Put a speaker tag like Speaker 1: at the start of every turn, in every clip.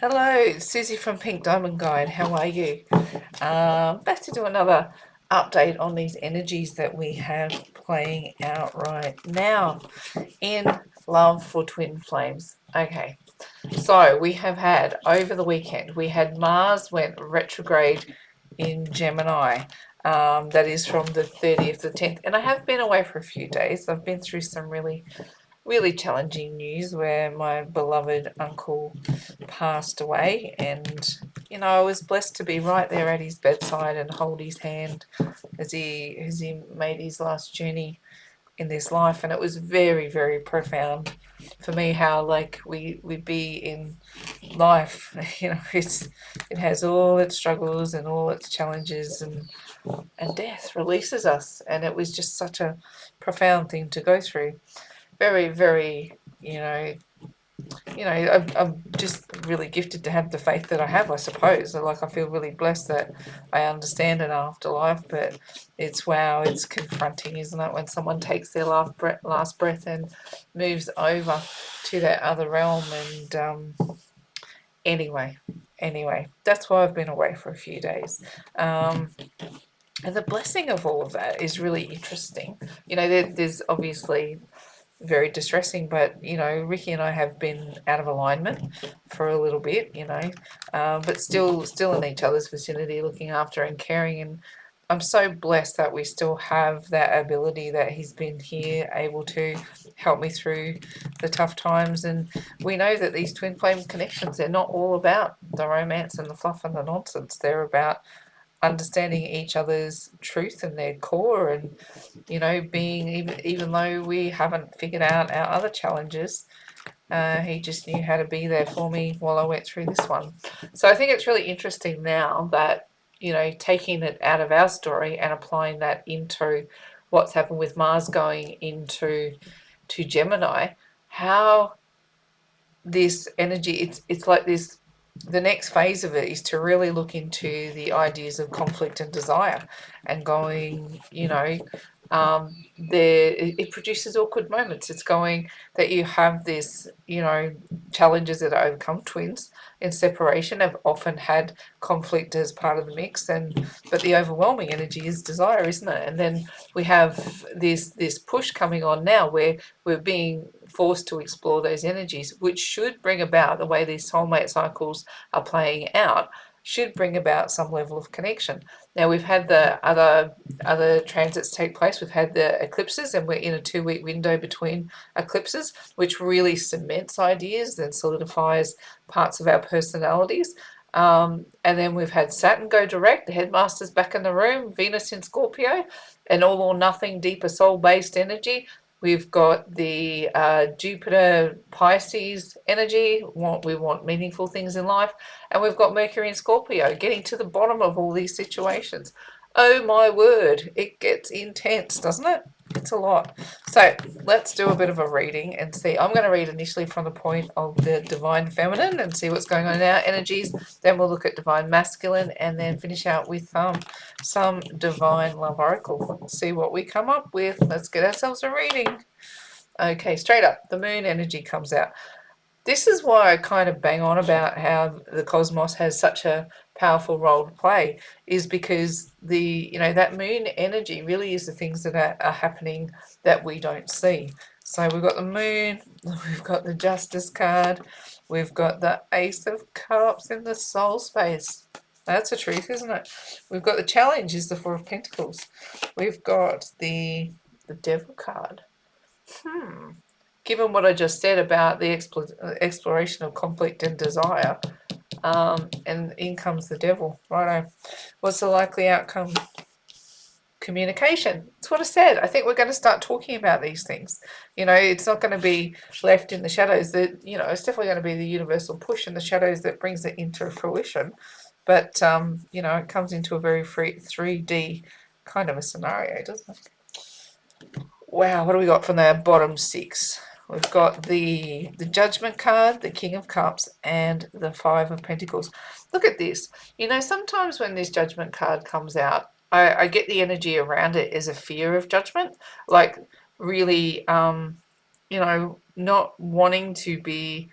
Speaker 1: Hello, it's Susie from Pink Diamond Guide. How are you? Back to do another update on these energies that we have playing out right now in Love for Twin Flames. Okay, so we have had over the weekend, we had Mars went retrograde in Gemini. That is from the 30th to the 10th, and I have been away for a few days. I've been through some really challenging news where my beloved uncle passed away, and I was blessed to be right there at his bedside and hold his hand as he made his last journey in this life. And it was very profound for me how like we be in life. It has all its struggles and all its challenges, and death releases us, and it was just such a profound thing to go through. Very I'm just really gifted to have the faith that I have, I suppose. Like, I feel really blessed that I understand an afterlife, but it's confronting, isn't it, when someone takes their last breath and moves over to that other realm. And anyway, that's why I've been away for a few days. And the blessing of all of that is really interesting. There's obviously very distressing, but Ricky and I have been out of alignment for a little bit, but still in each other's vicinity, looking after and caring. And I'm so blessed that we still have that ability, that he's been here able to help me through the tough times. And we know that these twin flame connections, they're not all about the romance and the fluff and the nonsense. They're about understanding each other's truth and their core, and being, even though we haven't figured out our other challenges, he just knew how to be there for me while I went through this one. So I think it's really interesting now that taking it out of our story and applying that into what's happened with Mars going into Gemini, how this energy, it's like this, the next phase of it is to really look into the ideas of conflict and desire, and going, there it produces awkward moments. It's going that you have this, challenges that overcome. Twins in separation have often had conflict as part of the mix, and but the overwhelming energy is desire, isn't it? And then we have this push coming on now, where we're being forced to explore those energies, which should bring about, the way these soulmate cycles are playing out, should bring about some level of connection. Now, we've had the other transits take place. We've had the eclipses, and we're in a 2-week window between eclipses, which really cements ideas and solidifies parts of our personalities. And then we've had Saturn go direct, the headmaster's back in the room, Venus in Scorpio, an all or nothing, deeper soul based energy. We've got the Jupiter Pisces energy. We want meaningful things in life. And we've got Mercury in Scorpio, getting to the bottom of all these situations. Oh my word, it gets intense, doesn't it? It's a lot. So let's do a bit of a reading and see. I'm going to read initially from the point of the divine feminine and see what's going on in our energies. Then we'll look at divine masculine, and then finish out with some divine love oracle. See what we come up with. Let's get ourselves a reading. Okay, straight up, the moon energy comes out. This is why I kind of bang on about how the cosmos has such a powerful role to play, is because that moon energy really is the things that are happening that we don't see. So we've got the moon, we've got the Justice card, we've got the Ace of Cups in the soul space. That's the truth, isn't it? We've got the challenge is the Four of Pentacles. We've got the Devil card. Given what I just said about the exploration of conflict and desire, and in comes the devil. Righto. What's the likely outcome? Communication. That's what I said. I think we're going to start talking about these things. It's not going to be left in the shadows. That it's definitely going to be the universal push in the shadows that brings it into fruition. But it comes into a very 3D kind of a scenario, doesn't it? Wow, what do we got from the bottom 6? We've got the Judgment card, the King of Cups, and the Five of Pentacles. Look at this. Sometimes when this Judgment card comes out, I get the energy around it as a fear of judgment, like really, not wanting to be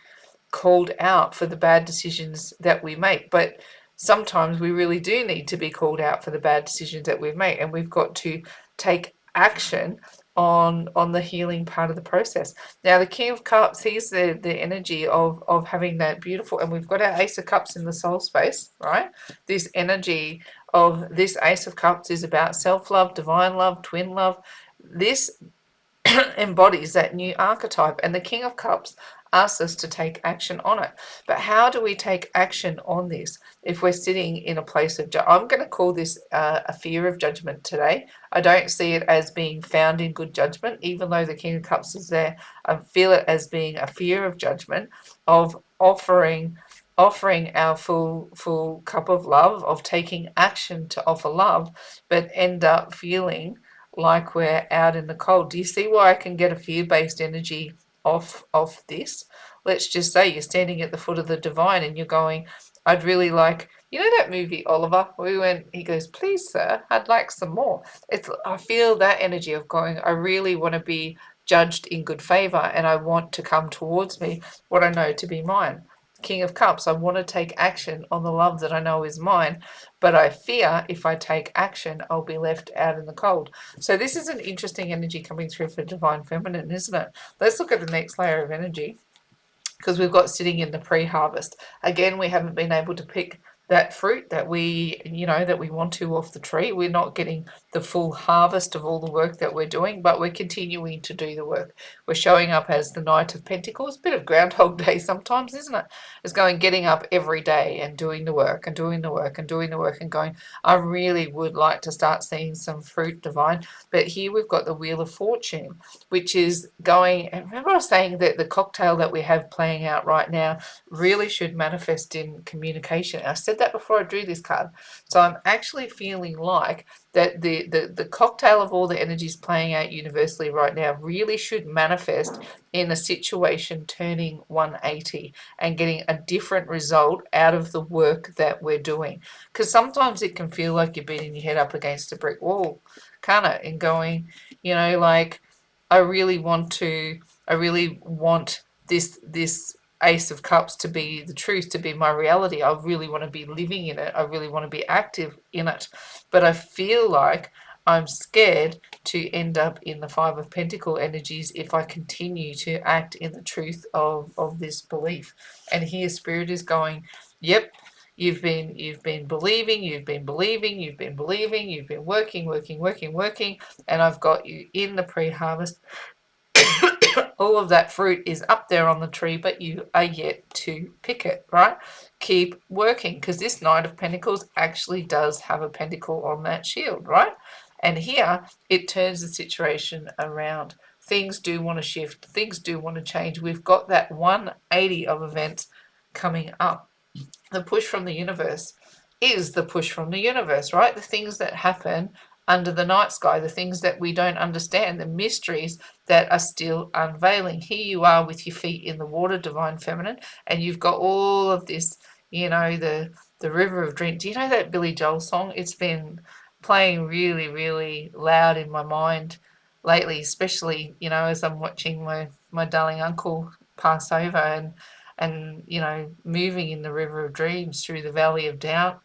Speaker 1: called out for the bad decisions that we make. But sometimes we really do need to be called out for the bad decisions that we've made, and we've got to take action on the healing part of the process. Now the King of Cups, he's the energy of having that beautiful, and we've got our Ace of Cups in the soul space, right? This energy of this Ace of Cups is about self-love, divine love, twin love. This embodies that new archetype, and the King of Cups asks us to take action on it. But how do we take action on this if we're sitting in a place of I'm going to call this a fear of judgment today. I don't see it as being found in good judgment, even though the King of Cups is there. I feel it as being a fear of judgment, of offering our full cup of love, of taking action to offer love, but end up feeling like we're out in the cold. Do you see why I can get a fear-based energy off this? Let's just say you're standing at the foot of the divine and you're going, I'd really like, you know that movie Oliver? He goes, please sir, I'd like some more. I feel that energy of going, I really want to be judged in good favor, and I want to come towards me what I know to be mine. King of Cups, I want to take action on the love that I know is mine, but I fear if I take action, I'll be left out in the cold. So this is an interesting energy coming through for Divine Feminine, isn't it? Let's look at the next layer of energy, because we've got sitting in the pre-harvest. Again, we haven't been able to pick that fruit that we want to off the tree. We're not getting the full harvest of all the work that we're doing, but we're continuing to do the work. We're showing up as the Knight of Pentacles, a bit of Groundhog Day sometimes, isn't it? It's getting up every day and doing the work and doing the work and doing the work and going, I really would like to start seeing some fruit, divine. But here we've got the Wheel of Fortune, which is going, and remember I was saying that the cocktail that we have playing out right now really should manifest in communication. I said that before I drew this card. So I'm actually feeling like that the cocktail of all the energies playing out universally right now really should manifest in a situation turning 180 and getting a different result out of the work that we're doing. Because sometimes it can feel like you're beating your head up against a brick wall, can't it? And going, like, I really want this Ace of Cups to be the truth, to be my reality. I really want to be living in it. I really want to be active in it. But I feel like I'm scared to end up in the Five of Pentacle energies if I continue to act in the truth of this belief. And here Spirit is going, yep, you've been believing, you've been working, and I've got you in the pre-harvest. All of that fruit is up there on the tree, but you are yet to pick it, right? Keep working, because this Knight of Pentacles actually does have a pentacle on that shield, right? And here it turns the situation around. Things do want to shift. Things do want to change. We've got that 180 of events coming up. The push from the universe is the push from the universe, right? The things that happen under the night sky, the things that we don't understand, the mysteries that are still unveiling. Here you are with your feet in the water, Divine Feminine, and you've got all of this, the River of Dreams. Do you know that Billy Joel song? It's been playing really, really loud in my mind lately, especially, as I'm watching my darling uncle pass over, and moving in the River of Dreams through the Valley of Doubt,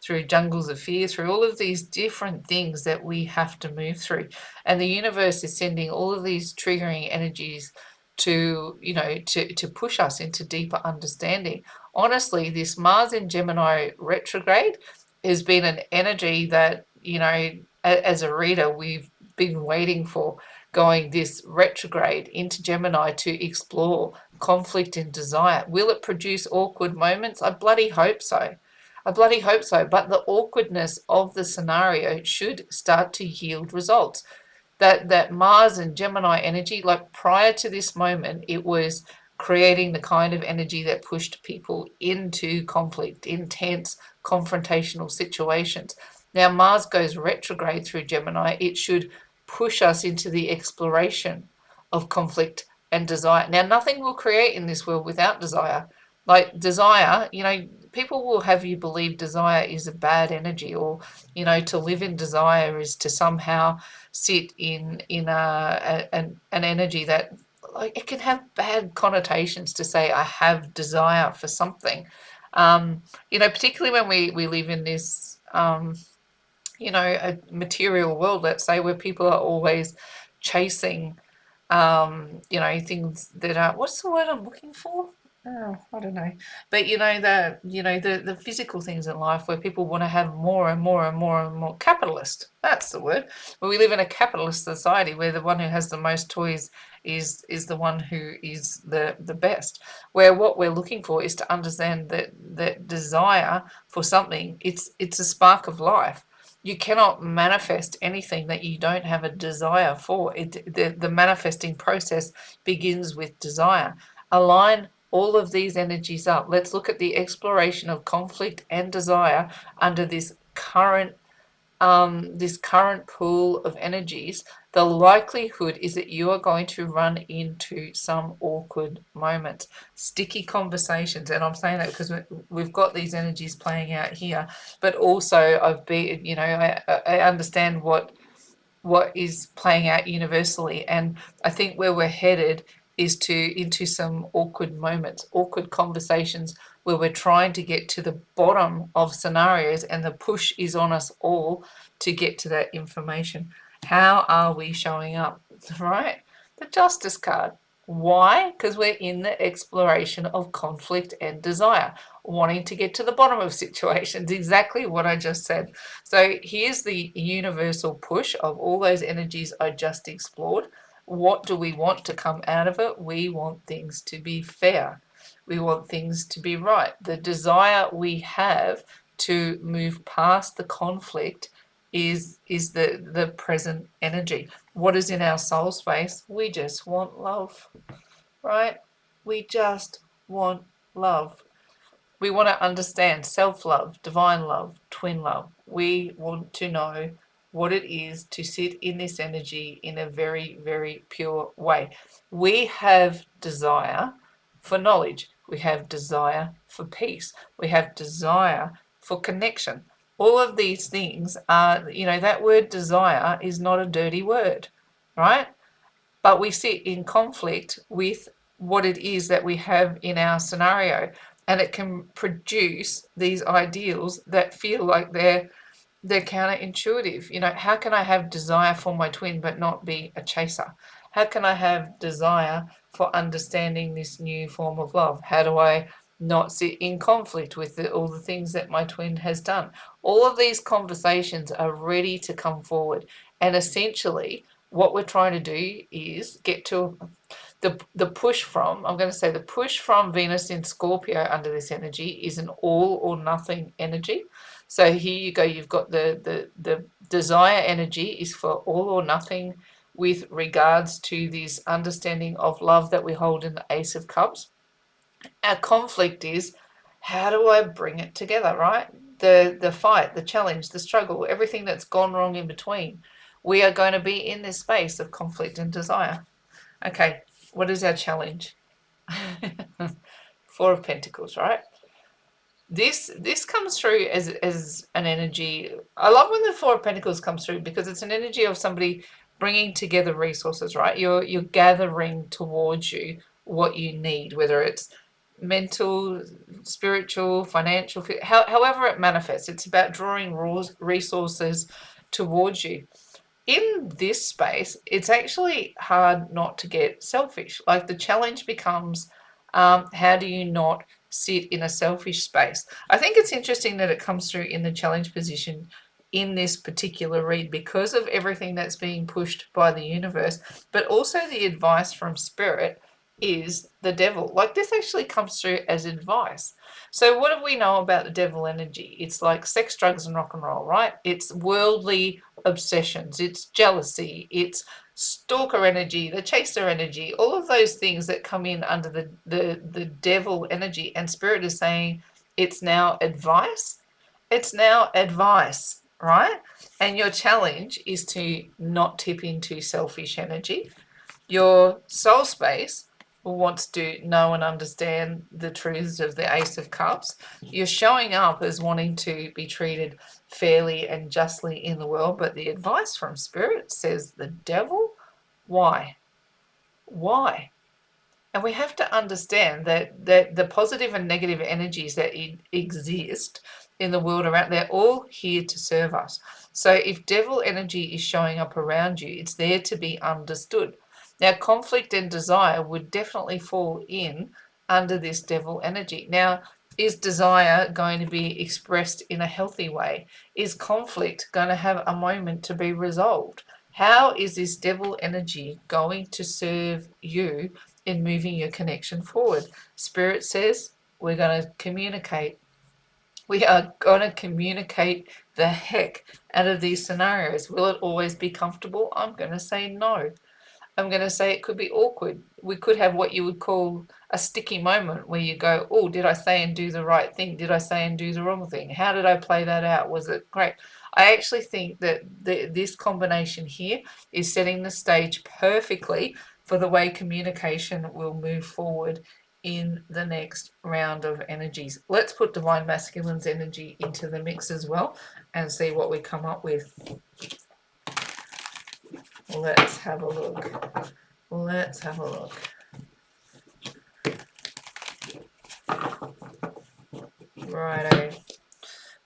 Speaker 1: through jungles of fear, through all of these different things that we have to move through. And the universe is sending all of these triggering energies to, to push us into deeper understanding. Honestly, this Mars in Gemini retrograde has been an energy that, as a reader, we've been waiting for, going this retrograde into Gemini to explore conflict and desire. Will it produce awkward moments? I bloody hope so. I bloody hope so. But the awkwardness of the scenario should start to yield results. That Mars and Gemini energy, like prior to this moment, it was creating the kind of energy that pushed people into conflict, intense, confrontational situations. Now, Mars goes retrograde through Gemini. It should push us into the exploration of conflict and desire. Now, nothing will create in this world without desire. Like desire, people will have you believe desire is a bad energy, or, to live in desire is to somehow sit in an energy that like it can have bad connotations to say I have desire for something. Particularly when we live in this a material world, let's say, where people are always chasing things that are, what's the word I'm looking for? Oh, I don't know. But the physical things in life where people want to have more and more and more and more. Capitalist, that's the word. Where we live in a capitalist society where the one who has the most toys is the one who is the best. Where what we're looking for is to understand that desire for something, it's a spark of life. You cannot manifest anything that you don't have a desire for. The manifesting process begins with desire. Align all of these energies up. Let's look at the exploration of conflict and desire under this current pool of energies. The likelihood is that you are going to run into some awkward moments, sticky conversations. And I'm saying that because we've got these energies playing out here, but also I understand what is playing out universally. And I think where we're headed is into some awkward moments, awkward conversations where we're trying to get to the bottom of scenarios, and the push is on us all to get to that information. How are we showing up? Right? The Justice card. Why? Because we're in the exploration of conflict and desire, wanting to get to the bottom of situations. Exactly what I just said. So here's the universal push of all those energies I just explored. What do we want to come out of it? We want things to be fair. We want things to be right. The desire we have to move past the conflict is the present energy. What is in our soul space? We just want love, right? We just want love. We want to understand self-love, divine love, twin love. We want to know what it is to sit in this energy in a very, very pure way. We have desire for knowledge. We have desire for peace. We have desire for connection. All of these things are, that word desire is not a dirty word, right? But we sit in conflict with what it is that we have in our scenario, and it can produce these ideals that feel like they're counterintuitive. How can I have desire for my twin but not be a chaser? How can I have desire for understanding this new form of love? How do I not sit in conflict with all the things that my twin has done? All of these conversations are ready to come forward, and essentially what we're trying to do is get to the push from, I'm going to say, the push from Venus in Scorpio under this energy is an all or nothing energy. So here you go, you've got the desire energy is for all or nothing with regards to this understanding of love that we hold in the Ace of Cups. Our conflict is, how do I bring it together, right? The fight, the challenge, the struggle, everything that's gone wrong in between. We are going to be in this space of conflict and desire. Okay, what is our challenge? Four of Pentacles, right? This comes through as an energy. I love when the Four of Pentacles comes through because it's an energy of somebody bringing together resources, right? You're gathering towards you what you need, whether it's mental, spiritual, financial, however it manifests. It's about drawing resources towards you. In this space, it's actually hard not to get selfish. Like the challenge becomes, how do you not sit in a selfish space? I think it's interesting that it comes through in the challenge position in this particular read because of everything that's being pushed by the universe, but also the advice from spirit is the devil. Like this actually comes through as advice. So what do we know about the devil energy? It's like sex, drugs, and rock and roll, right? It's worldly obsessions, it's jealousy, it's stalker energy, the chaser energy, all of those things that come in under the devil energy. And spirit is saying it's now advice. It's now advice, right? And your challenge is to not tip into selfish energy. Your soul space wants to know and understand the truths of the Ace of Cups. You're showing up as wanting to be treated fairly and justly in the world, but the advice from Spirit says the devil. Why? Why? And we have to understand that the positive and negative energies that exist in the world around, they're all here to serve us. So if devil energy is showing up around you, it's there to be understood. Now, conflict and desire would definitely fall in under this devil energy. Now, is desire going to be expressed in a healthy way? Is conflict going to have a moment to be resolved? How is this devil energy going to serve you in moving your connection forward? Spirit says we're going to communicate. We are going to communicate the heck out of these scenarios. Will it always be comfortable? I'm going to say no. I'm going to say it could be awkward. We could have what you would call a sticky moment where you go, oh, did I say and do the right thing? Did I say and do the wrong thing? How did I play that out? Was it great? I actually think that this combination here is setting the stage perfectly for the way communication will move forward in the next round of energies. Let's put Divine Masculine's energy into the mix as well and see what we come up with. Let's have a look. Let's have a look. Righto.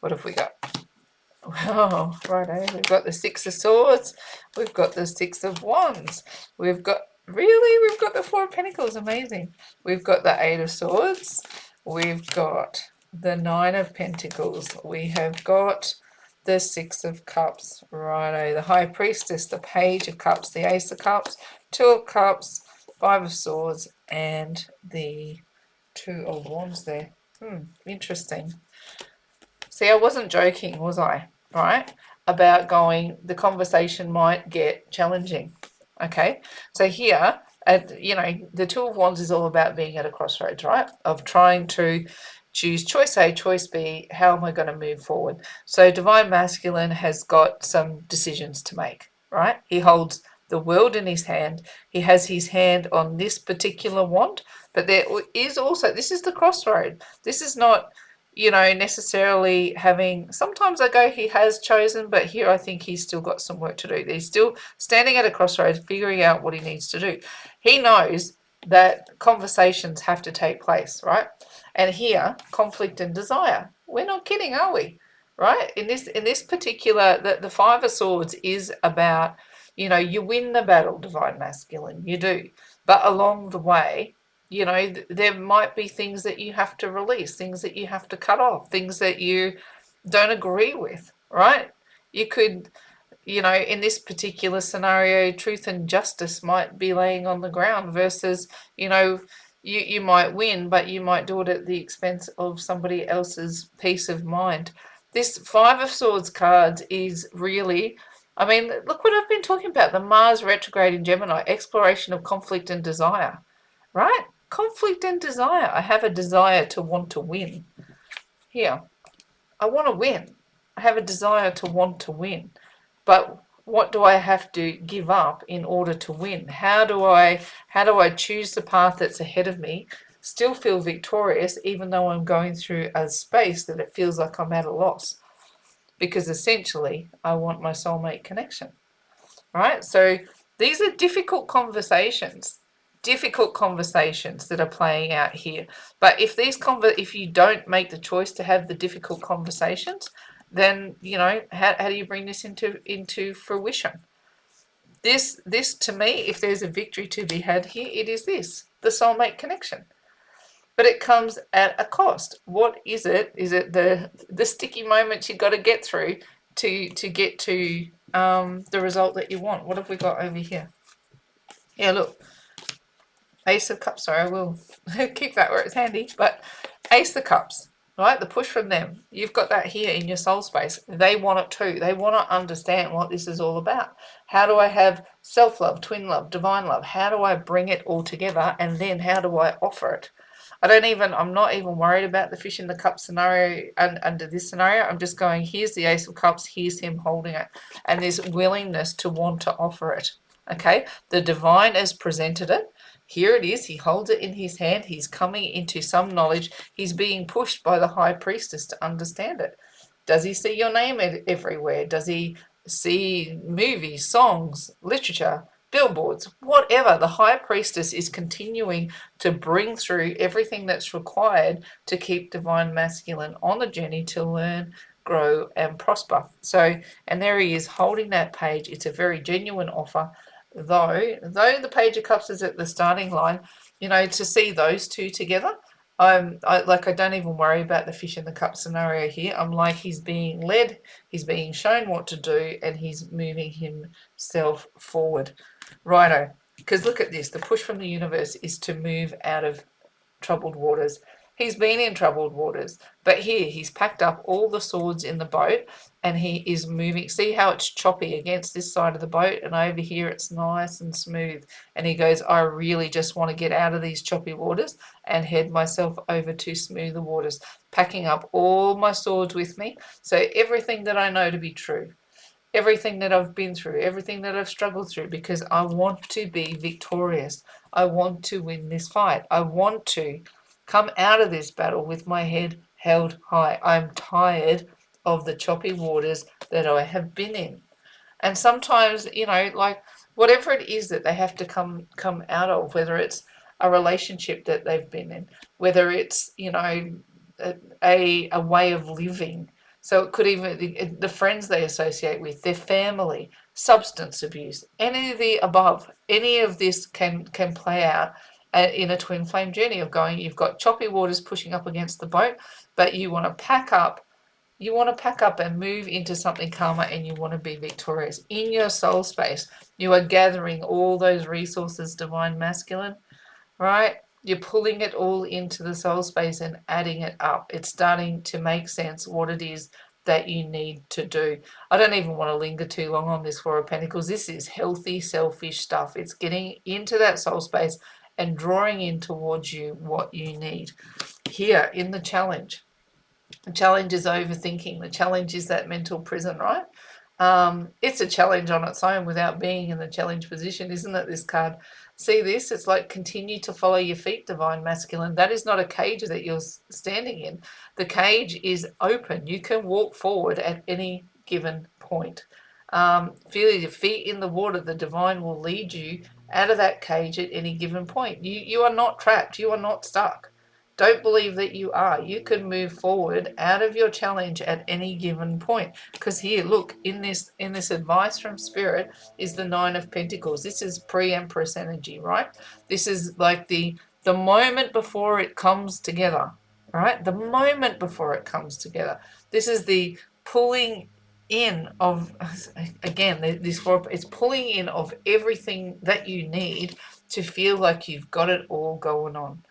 Speaker 1: What have we got? Oh, righto. We've got the Six of Swords. We've got the Six of Wands. We've got the Four of Pentacles. Amazing. We've got the Eight of Swords. We've got the Nine of Pentacles. We have got the Six of Cups. Righto. The High Priestess, the Page of Cups, the Ace of Cups, Two of Cups, Five of Swords, and the Two of Wands there. Interesting. See, I wasn't joking, was I? Right? About going, the conversation might get challenging. Okay? So here, the Two of Wands is all about being at a crossroads, right? Of trying to choose choice A, choice B, how am I going to move forward? So Divine Masculine has got some decisions to make, right? He holds the world in his hand. He has his hand on this particular wand, but there is also, this is the crossroad. This is not, necessarily having, sometimes I go, he has chosen, but here I think he's still got some work to do. He's still standing at a crossroads, figuring out what he needs to do. He knows that conversations have to take place, right? And here, conflict and desire. We're not kidding, are we? Right? In this particular, the Five of Swords is about, you win the battle, Divine Masculine, you do. But along the way, there might be things that you have to release, things that you have to cut off, things that you don't agree with, right? You could, in this particular scenario, truth and justice might be laying on the ground versus, you might win, but you might do it at the expense of somebody else's peace of mind. This Five of Swords card is really, look what I've been talking about, the Mars retrograde in Gemini, exploration of conflict and desire, right? Conflict and desire. I have a desire to want to win. Here, I want to win. I have a desire to want to win. But what do I have to give up in order to win? How do I choose the path that's ahead of me, still feel victorious, even though I'm going through a space that it feels like I'm at a loss? Because essentially, I want my soulmate connection. Right? So these are difficult conversations that are playing out here. But if you don't make the choice to have the difficult conversations, then how do you bring this into fruition? This to me, if there's a victory to be had here, it is this, the soulmate connection. But it comes at a cost. What is it? Is it the sticky moments you've got to get through to get to the result that you want? What have we got over here? Yeah, look. Ace of Cups, sorry, I will keep that where it's handy, but Ace of Cups, right? The push from them. You've got that here in your soul space. They want it too. They want to understand what this is all about. How do I have self-love, twin love, divine love? How do I bring it all together? And then how do I offer it? I'm not even worried about the fish in the cup scenario under this scenario. I'm just going, here's the Ace of Cups, here's him holding it. And this willingness to want to offer it. Okay? The divine has presented it. Here it is. He holds it in his hand. He's coming into some knowledge. He's being pushed by the High Priestess to understand it. Does he see your name everywhere? Does he see movies, songs, literature, billboards, whatever. The high priestess is continuing to bring through everything that's required to keep divine masculine on the journey to learn, grow, and prosper. So, and there he is holding that page. It's a very genuine offer, though the page of cups is at the starting line. To see those two together, I don't even worry about the fish in the cup scenario here. I'm like, he's being led, he's being shown what to do, and he's moving himself forward. Righto. Because look at this, the push from the universe is to move out of troubled waters. He's been in troubled waters, but here he's packed up all the swords in the boat and he is moving. See how it's choppy against this side of the boat, and over here it's nice and smooth. And he goes, I really just want to get out of these choppy waters and head myself over to smoother waters, packing up all my swords with me. So everything that I know to be true, everything that I've been through, everything that I've struggled through, because I want to be victorious. I want to win this fight. I want to come out of this battle with my head held high. I'm tired of the choppy waters that I have been in. And sometimes, like whatever it is that they have to come out of, whether it's a relationship that they've been in, whether it's, a way of living. So it could even the friends they associate with, their family, substance abuse, any of the above, any of this can play out in a twin flame journey of going, you've got choppy waters pushing up against the boat, but you want to pack up. You want to pack up and move into something calmer, and you want to be victorious. In your soul space, you are gathering all those resources, divine masculine, right? You're pulling it all into the soul space and adding it up. It's starting to make sense what it is that you need to do. I don't even want to linger too long on this Four of Pentacles. This is healthy, selfish stuff. It's getting into that soul space and drawing in towards you what you need. Here in the challenge. The challenge is overthinking. The challenge is that mental prison, right? It's a challenge on its own without being in the challenge position, isn't it, this card? See this? It's like continue to follow your feet, divine masculine. That is not a cage that you're standing in. The cage is open. You can walk forward at any given point. Feel your feet in the water. The divine will lead you out of that cage at any given point. You are not trapped. You are not stuck. Don't believe that you are. You can move forward out of your challenge at any given point. Because here, look, in this advice from Spirit is the Nine of Pentacles. This is pre-Empress energy, right? This is like the moment before it comes together, right? The moment before it comes together. This is the pulling in of, again, it's pulling in of everything that you need to feel like you've got it all going on.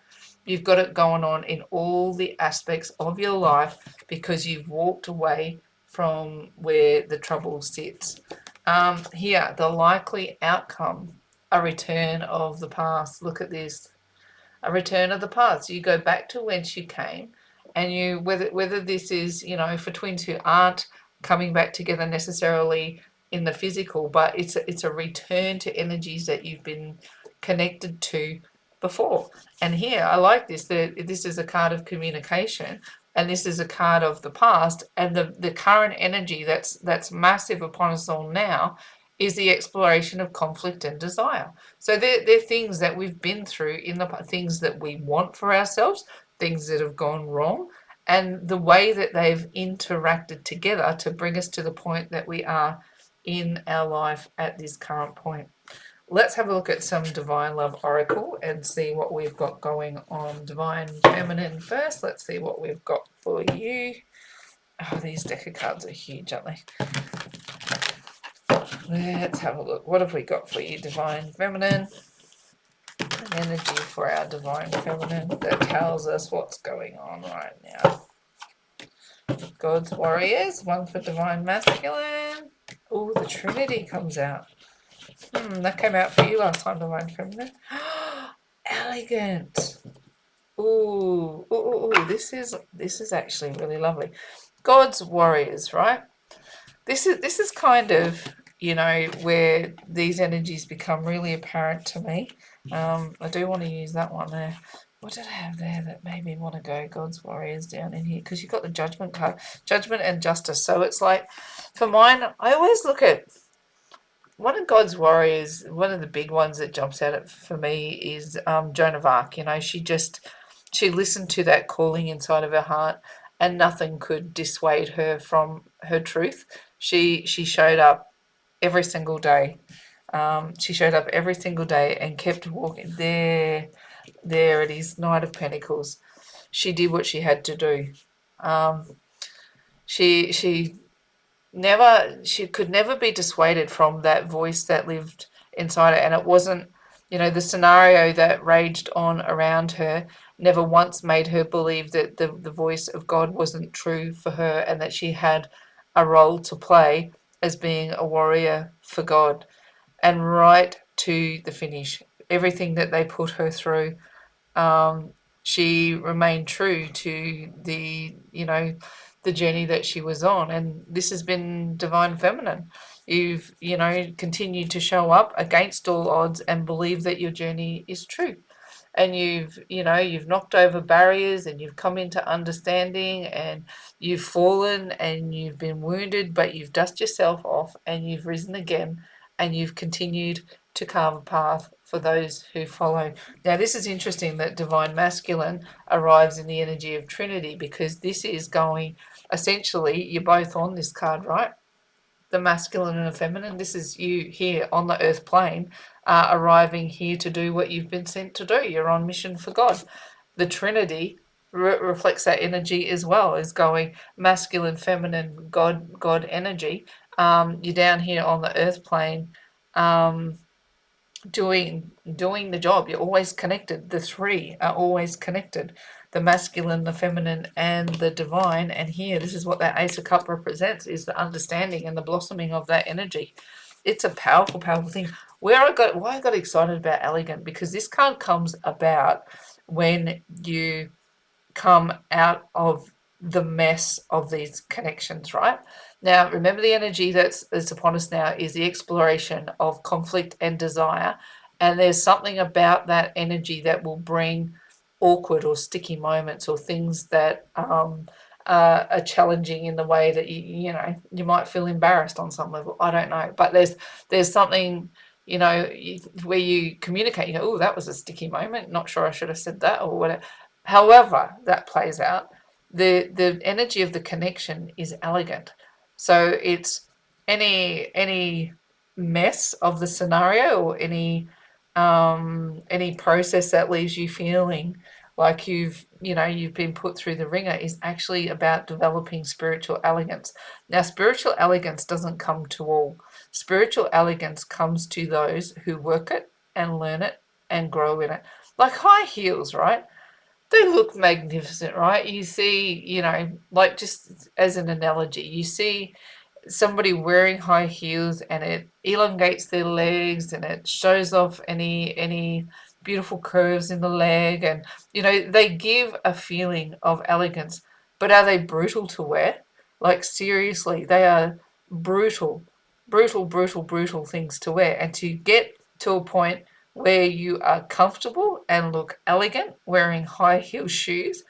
Speaker 1: You've got it going on in all the aspects of your life because you've walked away from where the trouble sits. Here, the likely outcome, a return of the past. Look at this, a return of the past. You go back to whence you came, and you whether this is, for twins who aren't coming back together necessarily in the physical, but it's a return to energies that you've been connected to before. And here, I like this. This is a card of communication, and this is a card of the past, and the current energy that's massive upon us all now is the exploration of conflict and desire. So they're things that we've been through in the things that we want for ourselves, things that have gone wrong, and the way that they've interacted together to bring us to the point that we are in our life at this current point. Let's have a look at some Divine Love Oracle and see what we've got going on. Divine Feminine first. Let's see what we've got for you. Oh, these deck of cards are huge, aren't they? Let's have a look. What have we got for you, Divine Feminine? An energy for our Divine Feminine that tells us what's going on right now. God's Warriors, one for Divine Masculine. Oh, the Trinity comes out. That came out for you last time, Divine Feminine. Elegant. Ooh, this is actually really lovely. God's Warriors, right? This is kind of, where these energies become really apparent to me. I do want to use that one there. What did I have there that made me want to go God's Warriors down in here? Because you've got the Judgment card, Judgment and Justice. So it's like, for mine, I always look at one of God's warriors, one of the big ones that jumps out at for me is Joan of Arc. She listened to that calling inside of her heart, and nothing could dissuade her from her truth. She showed up every single day. She showed up every single day and kept walking. There it is, Knight of Pentacles. She did what she had to do. Um, she she could never be dissuaded from that voice that lived inside her. And it wasn't, the scenario that raged on around her never once made her believe that the voice of God wasn't true for her, and that she had a role to play as being a warrior for God. And right to the finish, everything that they put her through, um, she remained true to the journey that she was on. And this has been divine feminine. You've, continued to show up against all odds and believe that your journey is true. And you've knocked over barriers, and you've come into understanding, and you've fallen and you've been wounded, but you've dusted yourself off and you've risen again, and you've continued to carve a path for those who follow. Now, this is interesting that divine masculine arrives in the energy of Trinity, because this is going, essentially, you're both on this card, right? The masculine and the feminine. This is you here on the earth plane, arriving here to do what you've been sent to do. You're on mission for God. The Trinity reflects that energy as well, as going masculine, feminine, God energy. You're down here on the earth plane, um, doing the job. You're always connected. The three are always connected: the masculine, the feminine, and the divine. And here, this is what that Ace of Cup represents: is the understanding and the blossoming of that energy. It's a powerful, powerful thing. Why I got excited about elegant, because this card comes about when you come out of the mess of these connections, right? Now, remember, the energy that's upon us now is the exploration of conflict and desire. And there's something about that energy that will bring awkward or sticky moments, or things that are challenging in the way that you might feel embarrassed on some level. I don't know, but there's something, where you communicate. Oh, that was a sticky moment. Not sure I should have said that, or whatever. However that plays out, the energy of the connection is elegant. So it's any mess of the scenario, or any process that leaves you feeling like you've been put through the ringer, is actually about developing spiritual elegance. Now, spiritual elegance doesn't come to all. Spiritual elegance comes to those who work it and learn it and grow in it. Like high heels, right? They look magnificent, right? You see, like, just as an analogy, you see somebody wearing high heels, and it elongates their legs, and it shows off any beautiful curves in the leg, and they give a feeling of elegance. But are they brutal to wear? Like, seriously, they are brutal, brutal, brutal, brutal things to wear. And to get to a point where you are comfortable and look elegant wearing high heel shoes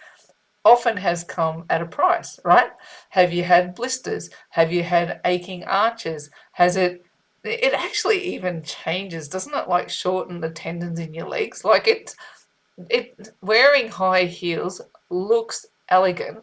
Speaker 1: often has come at a price, right? Have you had blisters? Have you had aching arches? It actually even changes, doesn't it? Like, shorten the tendons in your legs. Like, it wearing high heels looks elegant,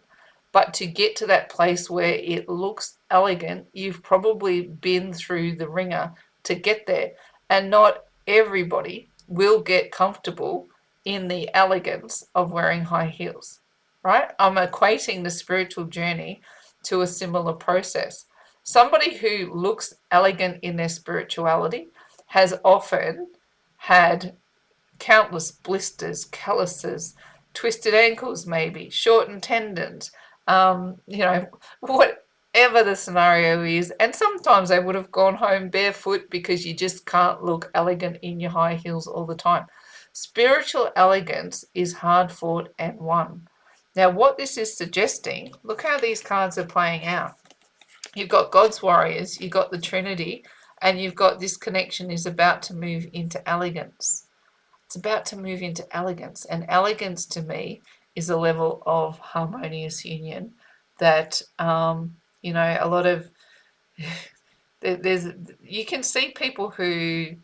Speaker 1: but to get to that place where it looks elegant, you've probably been through the ringer to get there. And not everybody will get comfortable in the elegance of wearing high heels, right? I'm equating the spiritual journey to a similar process. Somebody who looks elegant in their spirituality has often had countless blisters, calluses, twisted ankles, maybe shortened tendons, whatever the scenario is. And sometimes they would have gone home barefoot, because you just can't look elegant in your high heels all the time. Spiritual elegance is hard fought and won. Now, what this is suggesting, look how these cards are playing out. You've got God's warriors, you've got the Trinity, and you've got this connection is about to move into elegance. It's about to move into elegance. And elegance, to me, is a level of harmonious union that, a lot of there's you can see people who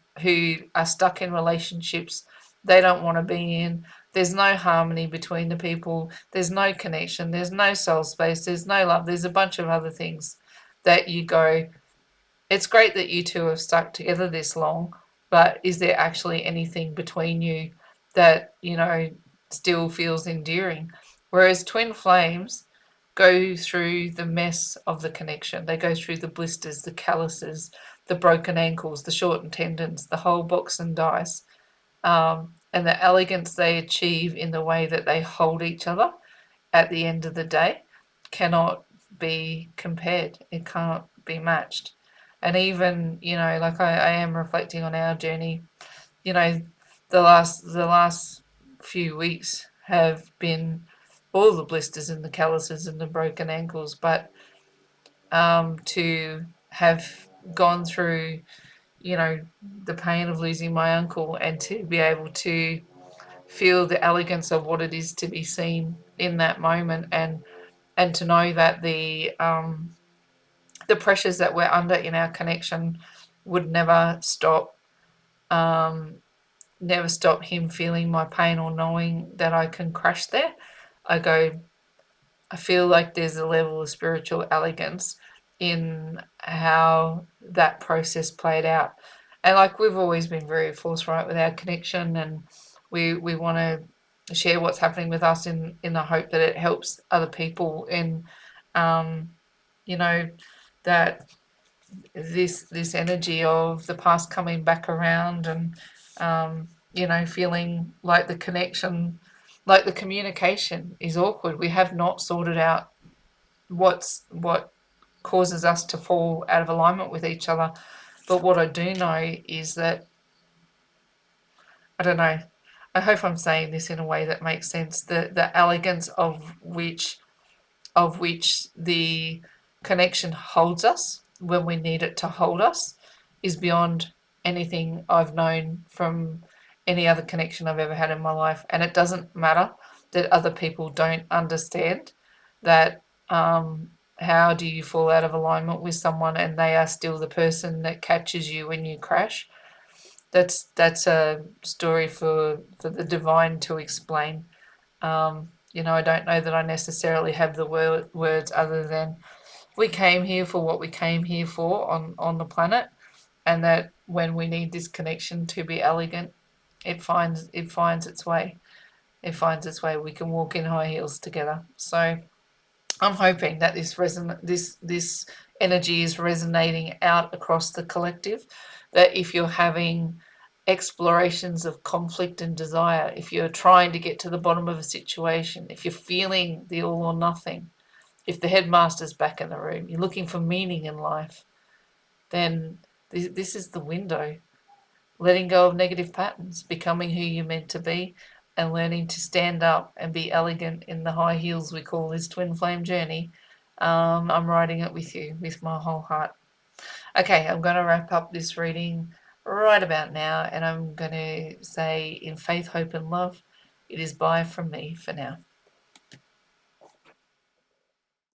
Speaker 1: are stuck in relationships they don't want to be in. There's no harmony between the people. There's no connection. There's no soul space. There's no love. There's a bunch of other things that you go, it's great that you two have stuck together this long, but is there actually anything between you that, still feels endearing? Whereas twin flames go through the mess of the connection. They go through the blisters, the calluses, the broken ankles, the shortened tendons, the whole box and dice, and the elegance they achieve in the way that they hold each other at the end of the day cannot be compared. It can't be matched. And even, like I am reflecting on our journey, you know, the last few weeks have been all the blisters and the calluses and the broken ankles, but to have gone through, the pain of losing my uncle and to be able to feel the elegance of what it is to be seen in that moment, and to know that the pressures that we're under in our connection would never stop, never stop him feeling my pain or knowing that I can crash there. I go, I feel like there's a level of spiritual elegance in how that process played out. And like we've always been very forthright with our connection, and we want to share what's happening with us in the hope that it helps other people in, um, you know, that this energy of the past coming back around, and feeling like the connection, like the communication is awkward. We have not sorted out what causes us to fall out of alignment with each other. But what I do know is that, I don't know, I hope I'm saying this in a way that makes sense, the elegance of which the connection holds us when we need it to hold us is beyond anything I've known from any other connection I've ever had in my life. And it doesn't matter that other people don't understand that. How do you fall out of alignment with someone and they are still the person that catches you when you crash? That's a story for the divine to explain. I don't know that I necessarily have the words other than we came here for what we came here for on the planet, and that when we need this connection to be elegant, it finds its way. It finds its way. We can walk in high heels together. So I'm hoping that this energy is resonating out across the collective. That if you're having explorations of conflict and desire, if you're trying to get to the bottom of a situation, if you're feeling the all or nothing, if the headmaster's back in the room, you're looking for meaning in life, then this is the window. Letting go of negative patterns, becoming who you're meant to be, and learning to stand up and be elegant in the high heels we call this twin flame journey. I'm riding it with you with my whole heart. Okay, I'm going to wrap up this reading right about now, and I'm going to say, in faith, hope, and love, it is bye from me for now.